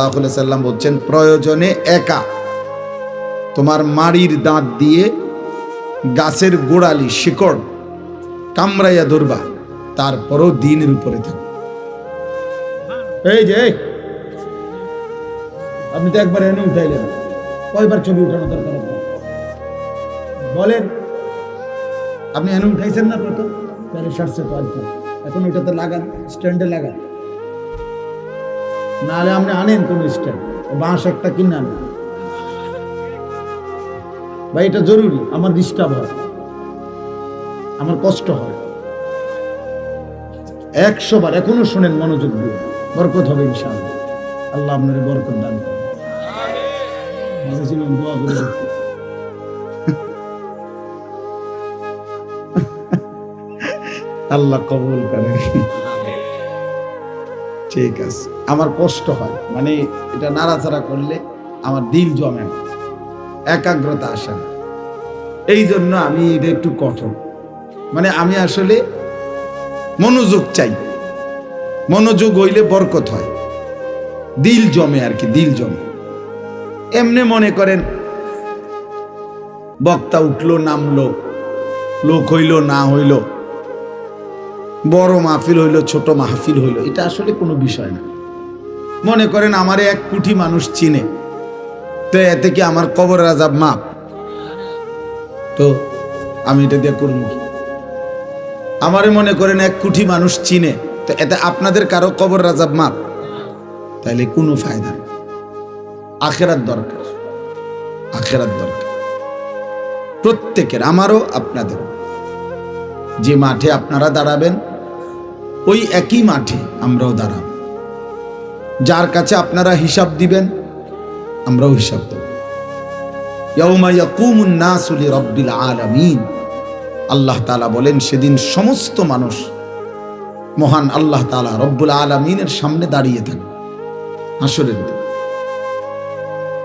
সাল্লাম বলছেন, প্রয়োজনে একা তোমার মাড়ির দাঁত দিয়ে গাছের গোড়ালি শিকড় কামড়াইয়া ধরবা, তারপরও দিনের উপরে থাকবে। এই যে আপনি তো একবার এনে উঠাইলেন, কয়বার ছবি উঠানো দরকার বলেন? আপনি এনে উঠাইছেন না প্রথম, এখন ওইটাতে লাগান, স্ট্যান্ডে লাগান, নাহলে আপনি আনেন কোন স্ট্যান্ড, বাঁশ একটা কিনে আনেন ভাই, এটা জরুরি। আমার ডিস্টার্ব হয়, আমার কষ্ট হয়। 100 বার এখনো শোনেন মনোযোগ দিয়ে, বরকত হবে ইনশাআল্লাহ। আল্লাহ আপনার বরকত দান করেন। দোয়া করে আল্লাহ কবুল করেন। ঠিক আছে, আমার কষ্ট হয়, মানে এটা নাড়াচাড়া করলে আমার দিল জমে না, একাগ্রতা আসে না। এই জন্য আমি এটা একটু কঠোর, মানে আমি আসলে মনোযোগ চাই, মনোযোগ হইলে বরকত হয়, দিল জমে আর কি, দিল জমে। এমনি মনে করেন বক্তা উঠলো নামলো, লোক হইল না হইল, বড় মাহফিল হইল ছোট মাহফিল হইল, এটা আসলে কোনো বিষয় না। মনে করেন আমারে 1 কোটি মানুষ চিনে, তো এতে কি আমার কবর আযাব মাপ? তো আমি এটা দিয়ে করব কি? আমারে মনে করেন 1 কোটি মানুষ চিনে, তো এতে আপনাদের কারো কবর আযাব মাপ? তাইলে কোনো ফায়দা নেই। আখিরাত দরকার, আখিরাত দরকার প্রত্যেকের, আমারও আপনাদের। যে মাঠে আপনারা দাঁড়াবেন ওই একই মাঠে আমরাও দাঁড়াব। যার কাছে আপনারা হিসাব দিবেন আমরাও হিসাব দেব। ইয়াউমা ইয়াকুমুন নাসু লিরাব্বিল আলামিন, আল্লাহ তাআলা বলেন সেদিন সমস্ত মানুষ মহান আল্লাহ তাআলা রব্বুল আলামিনের সামনে দাঁড়িয়ে থাকবে হাসরের দিন।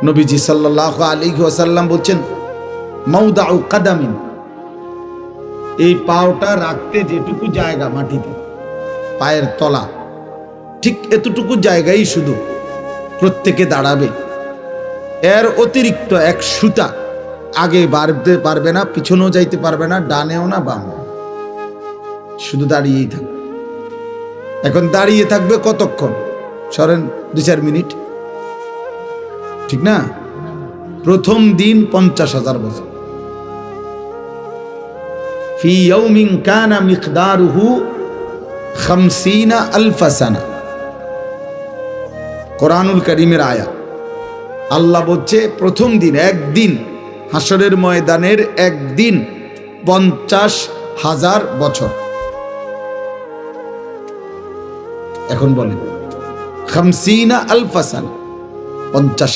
নবীজি সাল্লাল্লাহু আলাইহি ওয়াসাল্লাম বলছেন, মাউদাউ কাদামিন, এই পাওটা রাখতে যেটুকু জায়গা মাটিতে, পায়ের তলা ঠিক এতটুকু জায়গায় শুধু প্রত্যেকে দাঁড়াবে। এর অতিরিক্ত 1 সুতা আগে বাড়তে পারবে না, পিছনেও যাইতে পারবে না, ডানেও না বামে, শুধু দাঁড়িয়েই থাকবে। এখন দাঁড়িয়ে থাকবে কতক্ষণ? সরেন 2-4 মিনিট, ঠিক না? প্রথম দিন 50,000 বছর। ফি ইয়াউমিন কানা মিকদারুহু 50,000 সানা, কোরআনুল কারীমের আয়াত। আল্লাহ বলছে প্রথম দিন, একদিন, হাসরের ময়দানের একদিন 50,000 বছর। এখন বলেন 50,000 সানা, 50,000